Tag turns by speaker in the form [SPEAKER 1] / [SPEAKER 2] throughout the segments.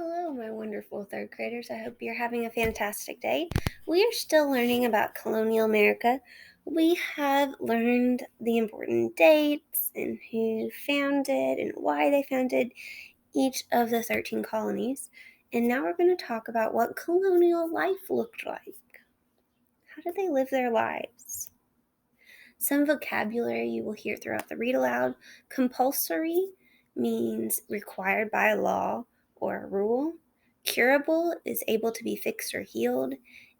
[SPEAKER 1] Hello, my wonderful third graders. I hope you're having a fantastic day. We are still learning about colonial America. We have learned the important dates and who founded and why they founded each of the 13 colonies. And now we're going to talk about what colonial life looked like. How did they live their lives? Some vocabulary you will hear throughout the read aloud. Compulsory means required by law or a rule. Curable is able to be fixed or healed.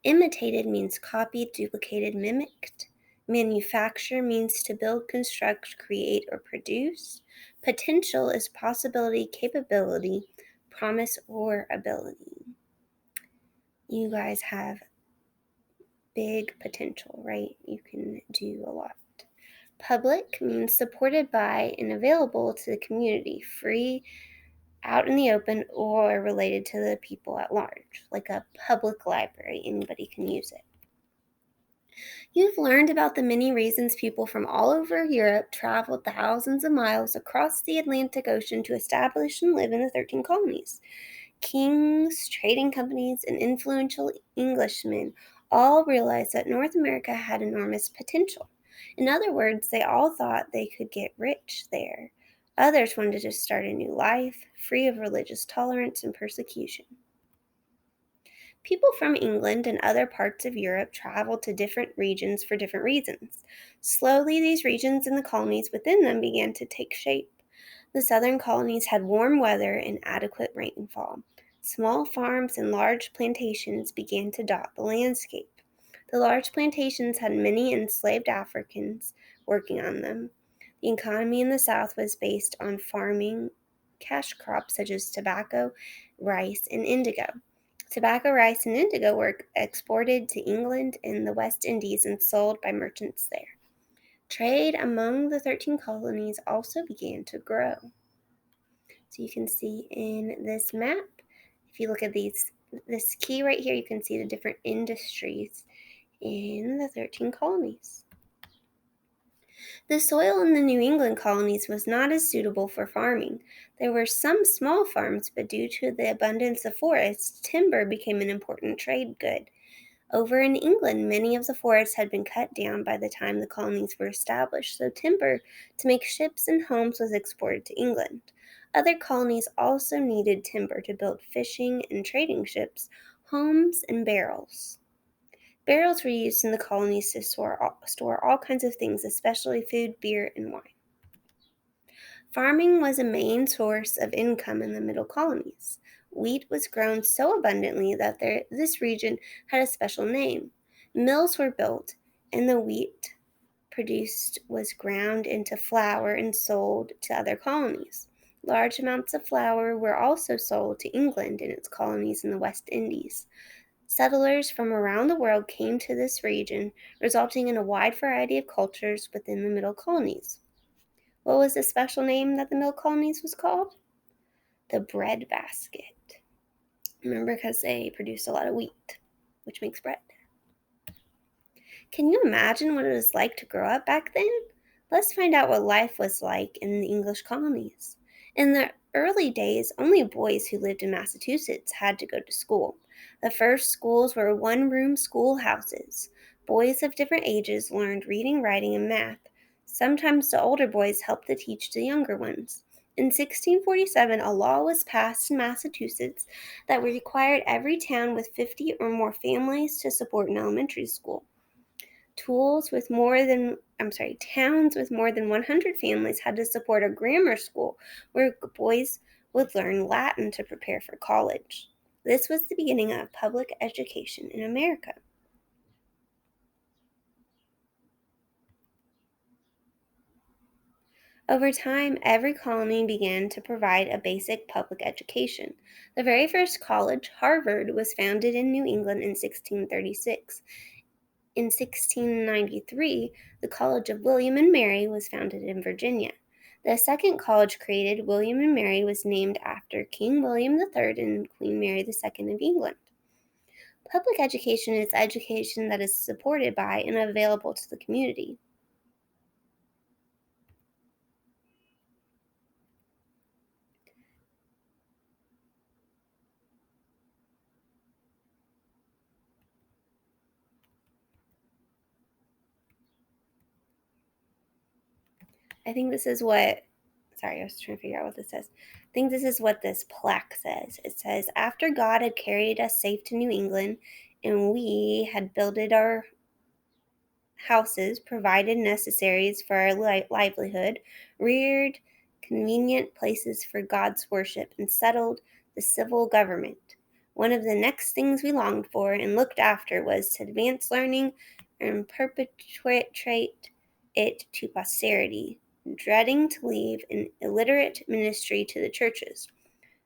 [SPEAKER 1] Imitated means copied, duplicated, mimicked. Manufacture means to build, construct, create, or produce. Potential is possibility, capability, promise, or ability. You guys have big potential, right? You can do a lot. Public means supported by and available to the community, free, out in the open, or related to the people at large, like a public library. Anybody can use it. You've learned about the many reasons people from all over Europe traveled thousands of miles across the Atlantic Ocean to establish and live in the 13 colonies. Kings, trading companies, and influential Englishmen all realized that North America had enormous potential. In other words, they all thought they could get rich there. Others wanted to start a new life, free of religious tolerance and persecution. People from England and other parts of Europe traveled to different regions for different reasons. Slowly, these regions and the colonies within them began to take shape. The southern colonies had warm weather and adequate rainfall. Small farms and large plantations began to dot the landscape. The large plantations had many enslaved Africans working on them. The economy in the South was based on farming cash crops such as tobacco, rice, and indigo. Tobacco, rice, and indigo were exported to England and the West Indies and sold by merchants there. Trade among the 13 colonies also began to grow. So you can see in this map, if you look at this key right here, you can see the different industries in the 13 colonies. The soil in the New England colonies was not as suitable for farming. There were some small farms, but due to the abundance of forests, timber became an important trade good. Over in England, many of the forests had been cut down by the time the colonies were established, so timber to make ships and homes was exported to England. Other colonies also needed timber to build fishing and trading ships, homes, and barrels. Barrels were used in the colonies to store all kinds of things, especially food, beer, and wine. Farming was a main source of income in the middle colonies. Wheat was grown so abundantly that this region had a special name. Mills were built, and the wheat produced was ground into flour and sold to other colonies. Large amounts of flour were also sold to England and its colonies in the West Indies. Settlers from around the world came to this region, resulting in a wide variety of cultures within the middle colonies. What was the special name that the middle colonies was called? The bread basket. Remember, because they produced a lot of wheat, which makes bread. Can you imagine what it was like to grow up back then? Let's find out what life was like in the English colonies. In the early days, only boys who lived in Massachusetts had to go to school. The first schools were one-room schoolhouses. Boys of different ages learned reading, writing, and math. Sometimes the older boys helped to teach the younger ones. In 1647, a law was passed in Massachusetts that required every town with 50 or more families to support an elementary school. Towns with more than 100 families had to support a grammar school where boys would learn Latin to prepare for college. This was the beginning of public education in America. Over time, every colony began to provide a basic public education. The very first college, Harvard, was founded in New England in 1636. In 1693, the College of William and Mary was founded in Virginia. The second college created, William and Mary, was named after King William III and Queen Mary II of England. Public education is education that is supported by and available to the community. I think this is what, sorry, I was trying to figure out what this says. I think this is what this plaque says. It says, after God had carried us safe to New England and we had builded our houses, provided necessaries for our livelihood, reared convenient places for God's worship, and settled the civil government. One of the next things we longed for and looked after was to advance learning and perpetuate it to posterity, dreading to leave an illiterate ministry to the churches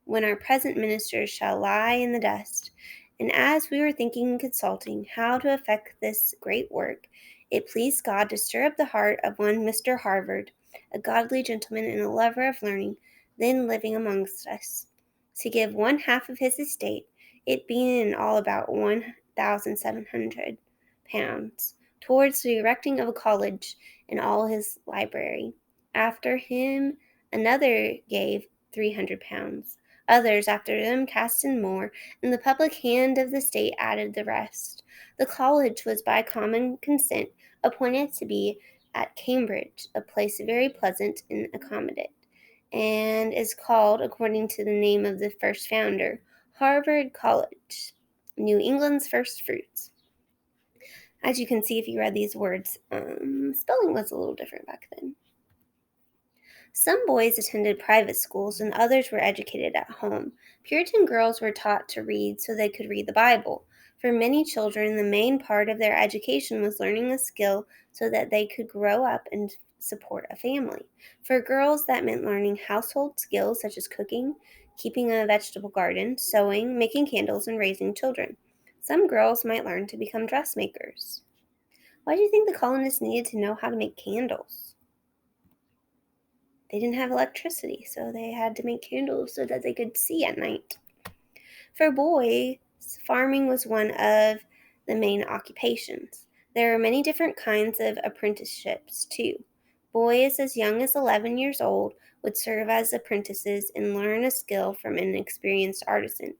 [SPEAKER 1] when our present ministers shall lie in the dust. And as we were thinking and consulting how to effect this great work, it pleased God to stir up the heart of one Mr. Harvard, a godly gentleman and a lover of learning, then living amongst us, to give one half of his estate, it being in all about £1,700, towards the erecting of a college and all his library. After him another gave £300. Others after them cast in more, and the public hand of the state added the rest. The college was by common consent appointed to be at Cambridge, a place very pleasant and accommodated, and is called, according to the name of the first founder, Harvard College, New England's first fruits. As you can see if you read these words, spelling was a little different back then. Some boys attended private schools and others were educated at home. Puritan girls were taught to read so they could read the Bible. For many children, the main part of their education was learning a skill so that they could grow up and support a family. For girls, that meant learning household skills such as cooking, keeping a vegetable garden, sewing, making candles, and raising children. Some girls might learn to become dressmakers. Why do you think the colonists needed to know how to make candles? They didn't have electricity, so they had to make candles so that they could see at night. For boys, farming was one of the main occupations. There are many different kinds of apprenticeships, too. Boys as young as 11 years old would serve as apprentices and learn a skill from an experienced artisan.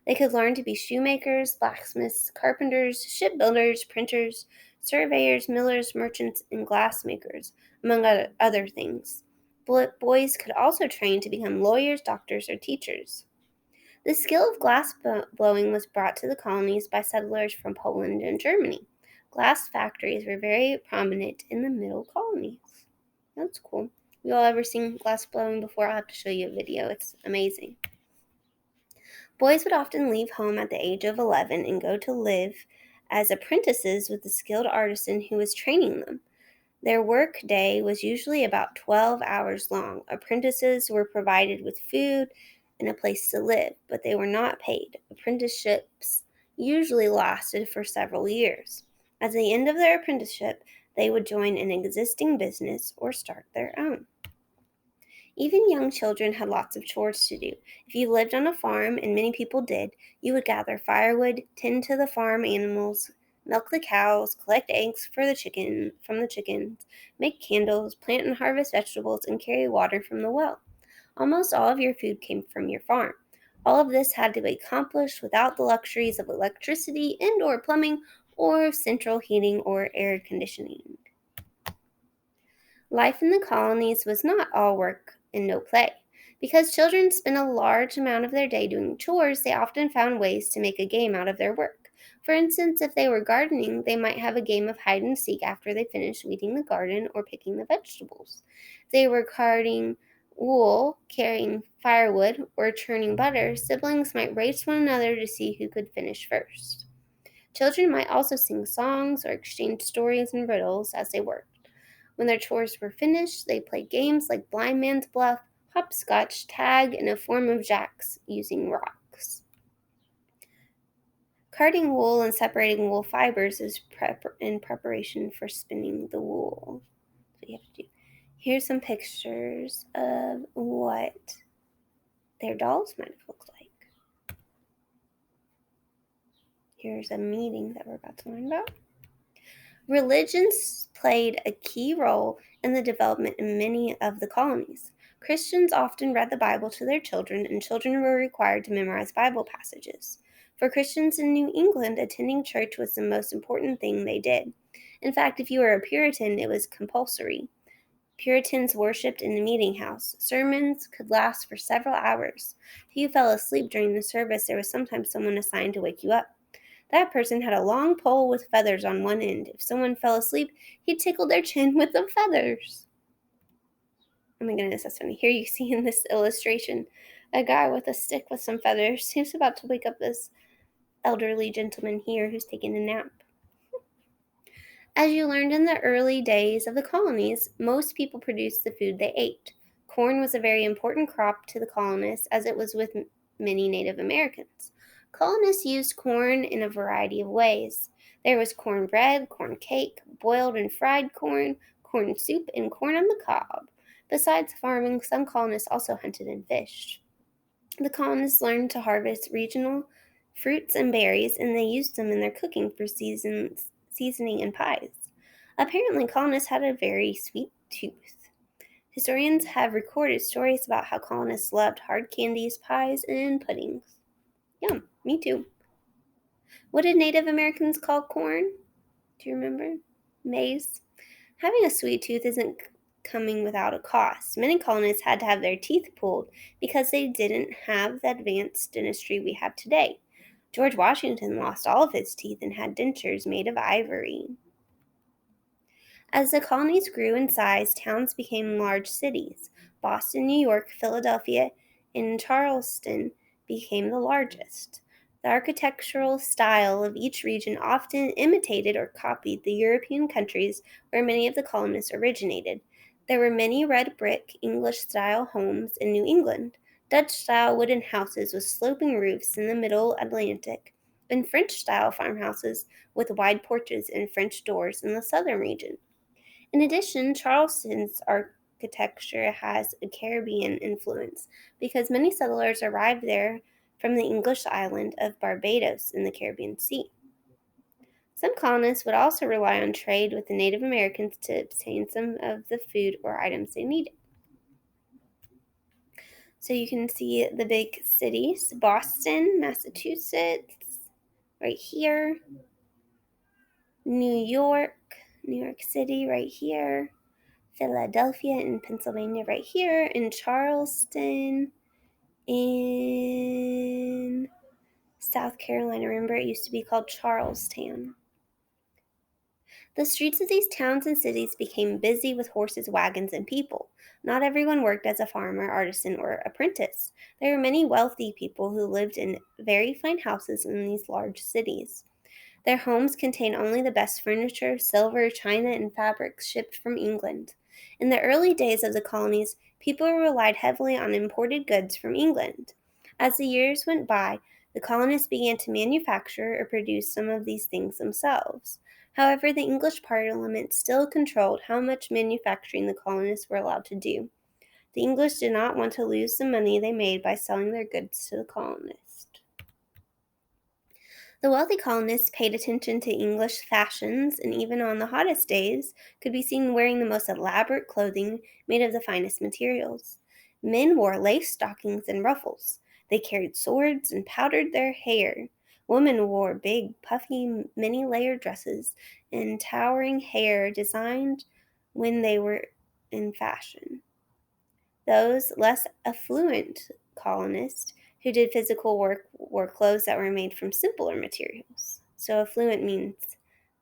[SPEAKER 1] They could learn to be shoemakers, blacksmiths, carpenters, shipbuilders, printers, surveyors, millers, merchants, and glassmakers, among other things. Boys could also train to become lawyers, doctors, or teachers. The skill of glass blowing was brought to the colonies by settlers from Poland and Germany. Glass factories were very prominent in the middle colonies. That's cool. You all ever seen glass blowing before? I'll have to show you a video. It's amazing. Boys would often leave home at the age of 11 and go to live as apprentices with the skilled artisan who was training them. Their work day was usually about 12 hours long. Apprentices were provided with food and a place to live, but they were not paid. Apprenticeships usually lasted for several years. At the end of their apprenticeship, they would join an existing business or start their own. Even young children had lots of chores to do. If you lived on a farm, and many people did, you would gather firewood, tend to the farm animals, milk the cows, collect eggs from the chickens, make candles, plant and harvest vegetables, and carry water from the well. Almost all of your food came from your farm. All of this had to be accomplished without the luxuries of electricity, indoor plumbing, or central heating or air conditioning. Life in the colonies was not all work and no play. Because children spent a large amount of their day doing chores, they often found ways to make a game out of their work. For instance, if they were gardening, they might have a game of hide and seek after they finished weeding the garden or picking the vegetables. If they were carding wool, carrying firewood, or churning butter, siblings might race one another to see who could finish first. Children might also sing songs or exchange stories and riddles as they worked. When their chores were finished, they played games like blind man's bluff, hopscotch, tag, and a form of jacks using rocks. Carding wool and separating wool fibers is in preparation for spinning the wool. That's what you have to do. Here's some pictures of what their dolls might have looked like. Here's a meeting that we're about to learn about. Religions played a key role in the development in many of the colonies. Christians often read the Bible to their children, and children were required to memorize Bible passages. For Christians in New England, attending church was the most important thing they did. In fact, if you were a Puritan, it was compulsory. Puritans worshipped in the meeting house. Sermons could last for several hours. If you fell asleep during the service, there was sometimes someone assigned to wake you up. That person had a long pole with feathers on one end. If someone fell asleep, he'd tickle their chin with the feathers. Oh my goodness, that's funny. Here you see in this illustration a guy with a stick with some feathers who's about to wake up this elderly gentleman here who's taking a nap. As you learned in the early days of the colonies, most people produced the food they ate. Corn was a very important crop to the colonists, as it was with many Native Americans. Colonists used corn in a variety of ways. There was corn bread, corn cake, boiled and fried corn, corn soup, and corn on the cob. Besides farming, some colonists also hunted and fished. The colonists learned to harvest regional fruits and berries, and they used them in their cooking for seasoning and pies. Apparently, colonists had a very sweet tooth. Historians have recorded stories about how colonists loved hard candies, pies, and puddings. Yum, me too. What did Native Americans call corn? Do you remember? Maize. Having a sweet tooth isn't coming without a cost. Many colonists had to have their teeth pulled because they didn't have the advanced dentistry we have today. George Washington lost all of his teeth and had dentures made of ivory. As the colonies grew in size, towns became large cities. Boston, New York, Philadelphia, and Charleston became the largest. The architectural style of each region often imitated or copied the European countries where many of the colonists originated. There were many red brick, English-style homes in New England, Dutch-style wooden houses with sloping roofs in the middle Atlantic, and French-style farmhouses with wide porches and French doors in the southern region. In addition, Charleston's architecture has a Caribbean influence because many settlers arrived there from the English island of Barbados in the Caribbean Sea. Some colonists would also rely on trade with the Native Americans to obtain some of the food or items they needed. So you can see the big cities: Boston, Massachusetts, right here, New York City, right here, Philadelphia in Pennsylvania, right here, and Charleston in South Carolina. Remember, it used to be called Charlestown. The streets of these towns and cities became busy with horses, wagons, and people. Not everyone worked as a farmer, artisan, or apprentice. There were many wealthy people who lived in very fine houses in these large cities. Their homes contained only the best furniture, silver, china, and fabrics shipped from England. In the early days of the colonies, people relied heavily on imported goods from England. As the years went by, the colonists began to manufacture or produce some of these things themselves. However, the English Parliament still controlled how much manufacturing the colonists were allowed to do. The English did not want to lose the money they made by selling their goods to the colonists. The wealthy colonists paid attention to English fashions, and even on the hottest days could be seen wearing the most elaborate clothing made of the finest materials. Men wore lace stockings and ruffles. They carried swords and powdered their hair. Women wore big, puffy, many-layered dresses and towering hair designed when they were in fashion. Those less affluent colonists who did physical work wore clothes that were made from simpler materials. So less affluent means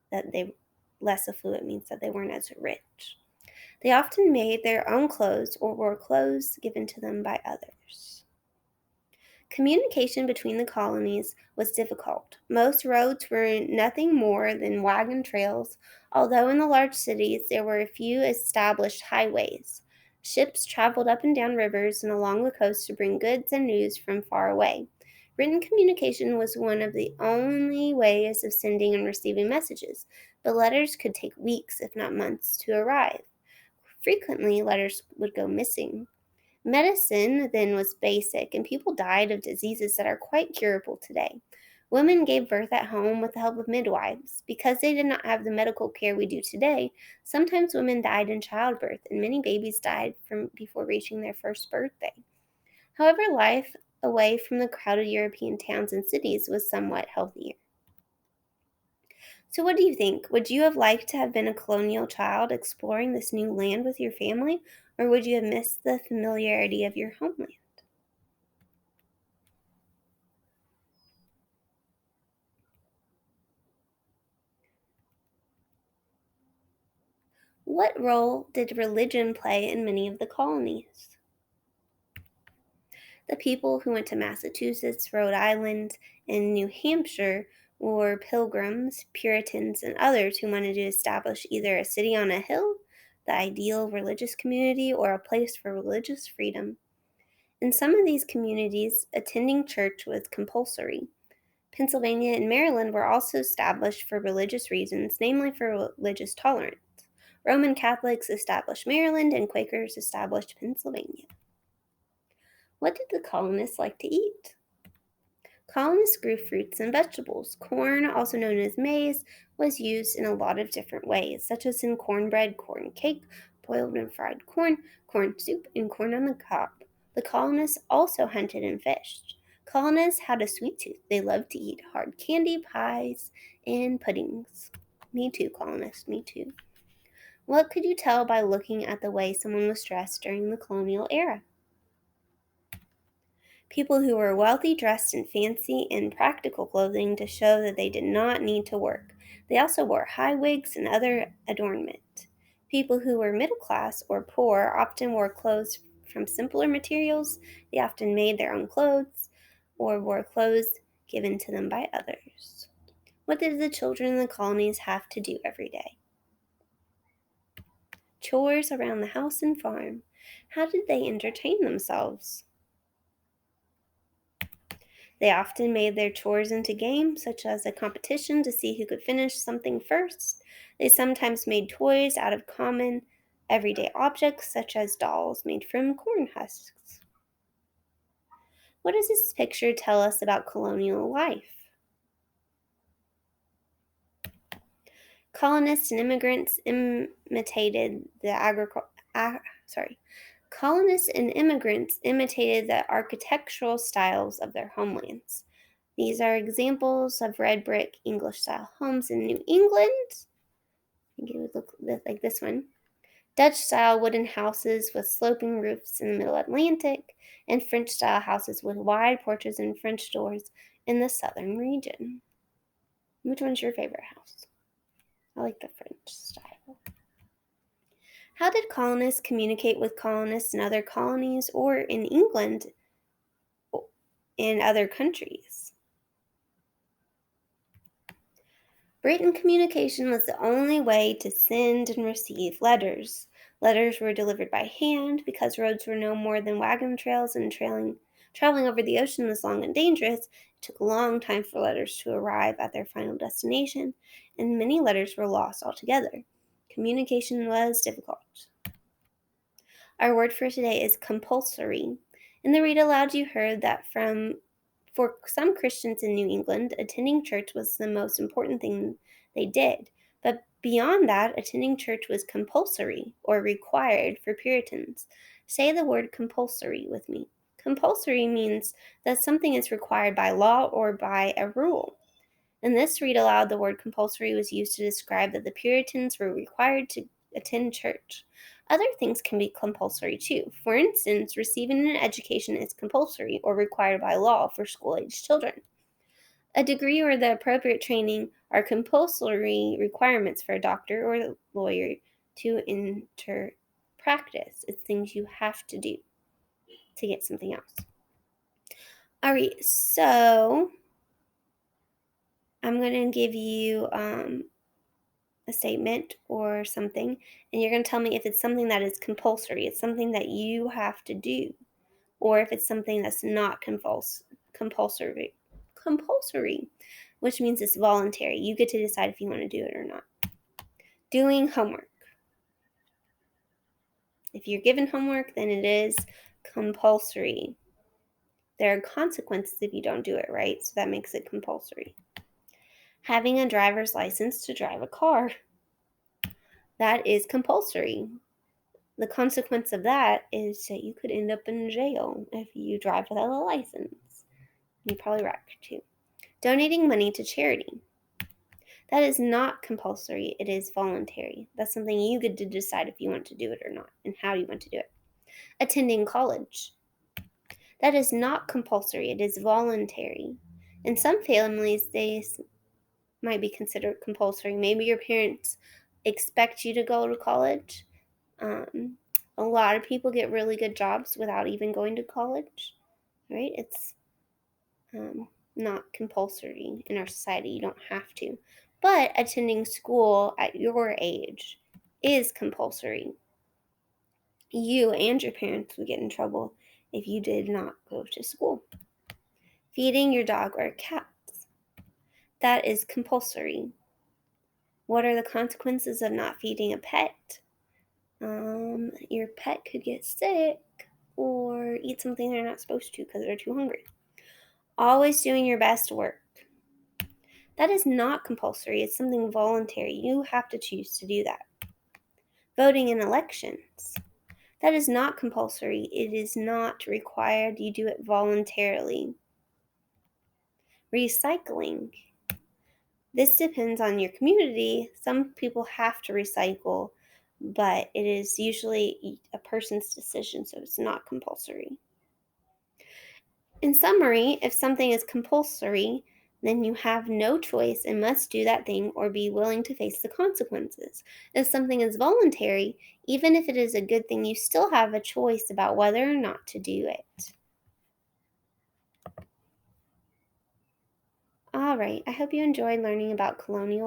[SPEAKER 1] that they weren't as rich. They often made their own clothes or wore clothes given to them by others. Communication between the colonies was difficult. Most roads were nothing more than wagon trails, although in the large cities there were a few established highways. Ships traveled up and down rivers and along the coast to bring goods and news from far away. Written communication was one of the only ways of sending and receiving messages, but letters could take weeks, if not months, to arrive. Frequently, letters would go missing. Medicine then was basic, and people died of diseases that are quite curable today. Women gave birth at home with the help of midwives. Because they did not have the medical care we do today, sometimes women died in childbirth, and many babies died before reaching their first birthday. However, life away from the crowded European towns and cities was somewhat healthier. So, what do you think? Would you have liked to have been a colonial child exploring this new land with your family, or would you have missed the familiarity of your homeland? What role did religion play in many of the colonies? The people who went to Massachusetts, Rhode Island, and New Hampshire were pilgrims, Puritans, and others who wanted to establish either a city on a hill, the ideal religious community, or a place for religious freedom. In some of these communities, attending church was compulsory. Pennsylvania and Maryland were also established for religious reasons, namely for religious tolerance. Roman Catholics established Maryland, and Quakers established Pennsylvania. What did the colonists like to eat? Colonists grew fruits and vegetables. Corn, also known as maize, was used in a lot of different ways, such as in cornbread, corn cake, boiled and fried corn, corn soup, and corn on the cob. The colonists also hunted and fished. Colonists had a sweet tooth. They loved to eat hard candy, pies, and puddings. Me too, colonists, me too. What could you tell by looking at the way someone was dressed during the colonial era? People who were wealthy dressed in fancy and practical clothing to show that they did not need to work. They also wore high wigs and other adornment. People who were middle class or poor often wore clothes from simpler materials. They often made their own clothes or wore clothes given to them by others. What did the children in the colonies have to do every day? Chores around the house and farm. How did they entertain themselves? They often made their chores into games, such as a competition to see who could finish something first. They sometimes made toys out of common, everyday objects, such as dolls made from corn husks. What does this picture tell us about colonial life? Colonists and immigrants imitated the Colonists and immigrants imitated the architectural styles of their homelands. These are examples of red brick English style homes in New England. I think it would look like this one. Dutch style wooden houses with sloping roofs in the middle Atlantic, and French style houses with wide porches and French doors in the southern region. Which one's your favorite house? I like the French style. How did colonists communicate with colonists in other colonies or in England and other countries? Written communication was the only way to send and receive letters. Letters were delivered by hand because roads were no more than wagon trails and traveling over the ocean was long and dangerous. It took a long time for letters to arrive at their final destination, and many letters were lost altogether. Communication was difficult. Our word for today is compulsory. In the read aloud, you heard that for some Christians in New England, attending church was the most important thing they did. But beyond that, attending church was compulsory or required for Puritans. Say the word compulsory with me. Compulsory means that something is required by law or by a rule. In this read aloud, the word compulsory was used to describe that the Puritans were required to attend church. Other things can be compulsory too. For instance, receiving an education is compulsory or required by law for school-age children. A degree or the appropriate training are compulsory requirements for a doctor or a lawyer to enter practice. It's things you have to do to get something else. All right, so I'm going to give you a statement or something, and you're going to tell me if it's something that is compulsory, it's something that you have to do, or if it's something that's not compulsory, which means it's voluntary. You get to decide if you want to do it or not. Doing homework. If you're given homework, then it is compulsory. There are consequences if you don't do it right, so that makes it compulsory. Having a driver's license to drive a car. That is compulsory. The consequence of that is that you could end up in jail if you drive without a license. You probably wreck too. Donating money to charity. That is not compulsory, it is voluntary. That's something you get to decide if you want to do it or not and how you want to do it. Attending college. That is not compulsory, it is voluntary. In some families, might be considered compulsory. Maybe your parents expect you to go to college. Um, a lot of people get really good jobs without even going to college, right? It's not compulsory in our society. You don't have to. But attending school at your age is compulsory. You and your parents would get in trouble if you did not go to school. Feeding your dog or cat. That is compulsory. What are the consequences of not feeding a pet? Your pet could get sick or eat something they're not supposed to because they're too hungry. Always doing your best work. That is not compulsory. It's something voluntary. You have to choose to do that. Voting in elections. That is not compulsory. It is not required. You do it voluntarily. Recycling. This depends on your community. Some people have to recycle, but it is usually a person's decision, so it's not compulsory. In summary, if something is compulsory, then you have no choice and must do that thing or be willing to face the consequences. If something is voluntary, even if it is a good thing, you still have a choice about whether or not to do it. All right, I hope you enjoyed learning about colonial